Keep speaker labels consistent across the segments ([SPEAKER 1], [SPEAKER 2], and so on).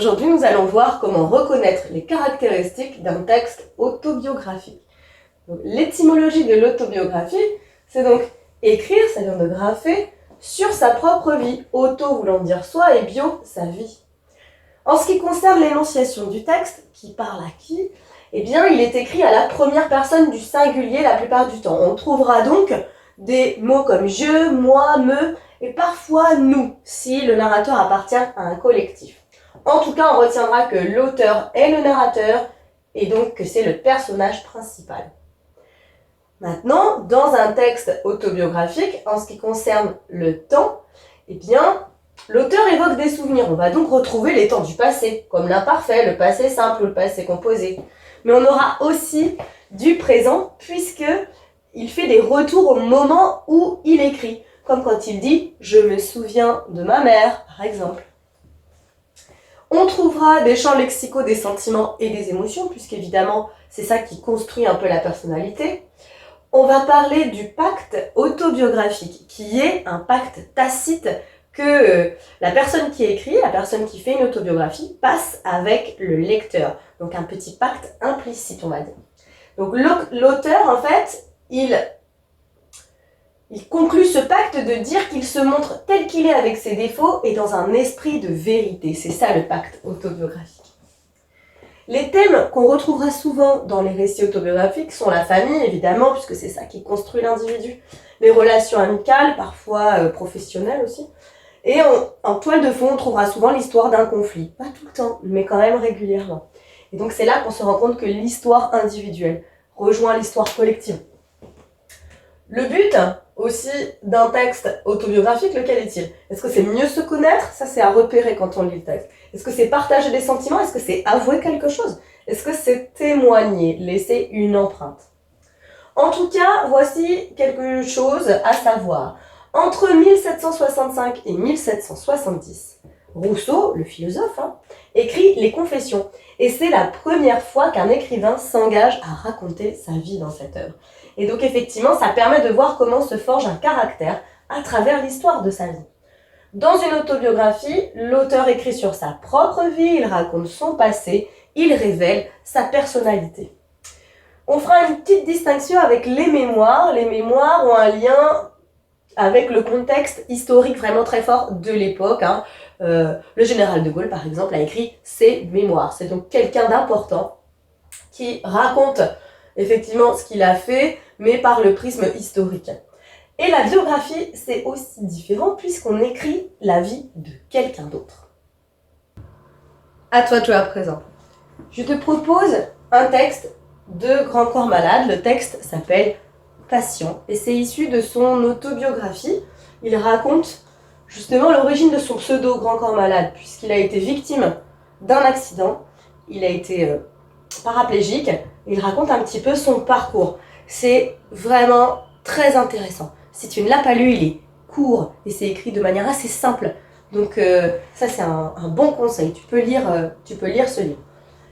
[SPEAKER 1] Aujourd'hui, nous allons voir comment reconnaître les caractéristiques d'un texte autobiographique. L'étymologie de l'autobiographie, c'est donc écrire, ça vient de grapher, sur sa propre vie. Auto voulant dire soi et bio, sa vie. En ce qui concerne l'énonciation du texte, qui parle à qui, eh bien, il est écrit à la première personne du singulier la plupart du temps. On trouvera donc des mots comme je, moi, me et parfois nous, si le narrateur appartient à un collectif. En tout cas, on retiendra que l'auteur est le narrateur et donc que c'est le personnage principal. Maintenant, dans un texte autobiographique, en ce qui concerne le temps, eh bien, l'auteur évoque des souvenirs. On va donc retrouver les temps du passé, comme l'imparfait, le passé simple ou le passé composé. Mais on aura aussi du présent, puisqu'il fait des retours au moment où il écrit. Comme quand il dit « je me souviens de ma mère », par exemple. On trouvera des champs lexicaux des sentiments et des émotions, puisqu'évidemment, c'est ça qui construit un peu la personnalité. On va parler du pacte autobiographique, qui est un pacte tacite que la personne qui écrit, la personne qui fait une autobiographie, passe avec le lecteur. Donc un petit pacte implicite, on va dire. Donc l'auteur, en fait, il conclut ce pacte de dire qu'il se montre tel qu'il est avec ses défauts et dans un esprit de vérité. C'est ça le pacte autobiographique. Les thèmes qu'on retrouvera souvent dans les récits autobiographiques sont la famille, évidemment, puisque c'est ça qui construit l'individu, les relations amicales, parfois professionnelles aussi. Et en toile de fond, on trouvera souvent l'histoire d'un conflit. Pas tout le temps, mais quand même régulièrement. Et donc c'est là qu'on se rend compte que l'histoire individuelle rejoint l'histoire collective. Le but aussi d'un texte autobiographique, lequel est-il? Est-ce que c'est mieux se connaître? Ça, c'est à repérer quand on lit le texte. Est-ce que c'est partager des sentiments? Est-ce que c'est avouer quelque chose? Est-ce que c'est témoigner, laisser une empreinte? En tout cas, voici quelque chose à savoir. Entre 1765 et 1770, Rousseau, le philosophe, écrit les Confessions. Et c'est la première fois qu'un écrivain s'engage à raconter sa vie dans cette œuvre. Et donc effectivement, ça permet de voir comment se forge un caractère à travers l'histoire de sa vie. Dans une autobiographie, l'auteur écrit sur sa propre vie, il raconte son passé, il révèle sa personnalité. On fera une petite distinction avec les mémoires. Les mémoires ont un lien avec le contexte historique vraiment très fort de l'époque. Le général de Gaulle, par exemple, a écrit ses mémoires. C'est donc quelqu'un d'important qui raconte effectivement ce qu'il a fait, mais par le prisme historique. Et la biographie, c'est aussi différent puisqu'on écrit la vie de quelqu'un d'autre. À toi de jouer à présent. Je te propose un texte de Grand Corps Malade. Le texte s'appelle Passion et c'est issu de son autobiographie. Il raconte justement l'origine de son pseudo Grand Corps Malade puisqu'il a été victime d'un accident. Il a été paraplégique. Il raconte un petit peu son parcours. C'est vraiment très intéressant. Si tu ne l'as pas lu, il est court et c'est écrit de manière assez simple. Donc ça c'est un bon conseil. Tu peux lire ce livre.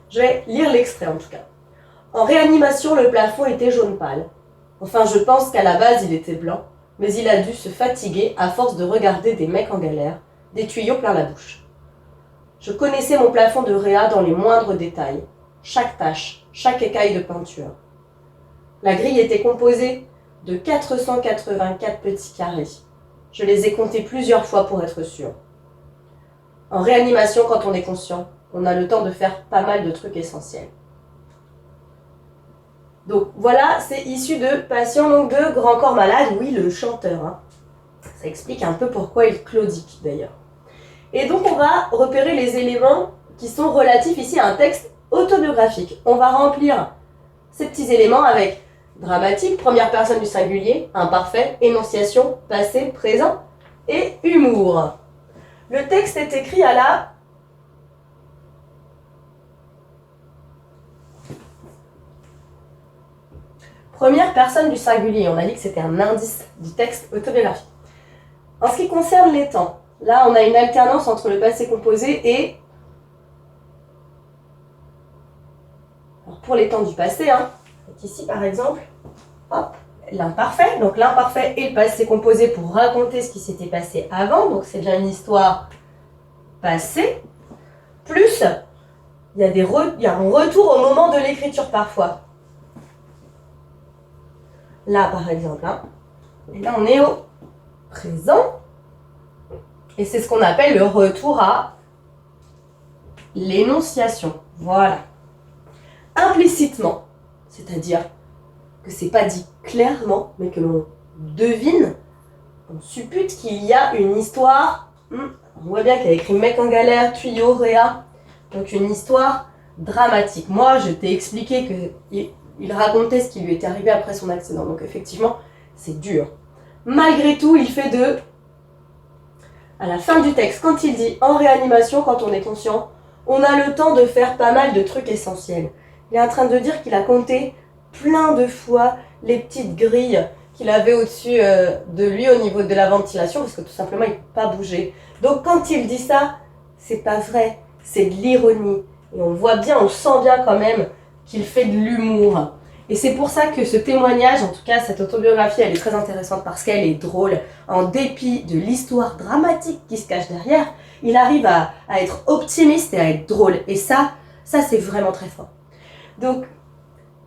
[SPEAKER 1] Je vais lire l'extrait en tout cas. En réanimation, le plafond était jaune pâle. Enfin, je pense qu'à la base, il était blanc, mais il a dû se fatiguer à force de regarder des mecs en galère, des tuyaux plein la bouche. Je connaissais mon plafond de réa dans les moindres détails. Chaque tache, chaque écaille de peinture. La grille était composée de 484 petits carrés. Je les ai comptés plusieurs fois pour être sûr. En réanimation, quand on est conscient, on a le temps de faire pas mal de trucs essentiels. Donc voilà, c'est issu de Passion donc de Grand Corps Malade, oui, le chanteur. Ça explique un peu pourquoi il claudique d'ailleurs. Et donc on va repérer les éléments qui sont relatifs ici à un texte autobiographique. On va remplir ces petits éléments avec dramatique, première personne du singulier, imparfait, énonciation, passé, présent et humour. Le texte est écrit à la première personne du singulier. On a dit que c'était un indice du texte autobiographique. En ce qui concerne les temps, là on a une alternance entre le passé composé et... Alors pour les temps du passé, ici par exemple, hop, l'imparfait. Donc l'imparfait et le passé composé pour raconter ce qui s'était passé avant. Donc c'est bien une histoire passée. Plus, il y a un retour au moment de l'écriture parfois. Là, par exemple, hein. Et là, on est au présent. Et c'est ce qu'on appelle le retour à l'énonciation. Voilà. Implicitement, c'est-à-dire que c'est pas dit clairement, mais que l'on devine, on suppute qu'il y a une histoire. On voit bien qu'il a écrit Mec en galère, tuyau, Réa. Donc une histoire dramatique. Moi, je t'ai expliqué qu'il racontait ce qui lui était arrivé après son accident. Donc effectivement, c'est dur. Malgré tout, il fait à la fin du texte, quand il dit en réanimation, quand on est conscient, on a le temps de faire pas mal de trucs essentiels. Il est en train de dire qu'il a compté plein de fois les petites grilles qu'il avait au-dessus de lui au niveau de la ventilation, parce que tout simplement, il ne peut pas bouger. Donc quand il dit ça, c'est pas vrai, c'est de l'ironie. Et on voit bien, on sent bien quand même qu'il fait de l'humour. Et c'est pour ça que ce témoignage, en tout cas cette autobiographie, elle est très intéressante parce qu'elle est drôle. En dépit de l'histoire dramatique qui se cache derrière, il arrive à être optimiste et à être drôle. Et ça c'est vraiment très fort. Donc,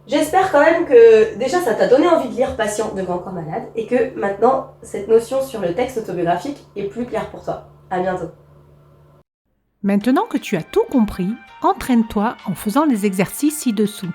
[SPEAKER 1] j'espère quand même que déjà ça t'a donné envie de lire Patient de Grand Corps Malade et que maintenant cette notion sur le texte autobiographique est plus claire pour toi. À bientôt.
[SPEAKER 2] Maintenant que tu as tout compris, entraîne-toi en faisant les exercices ci-dessous.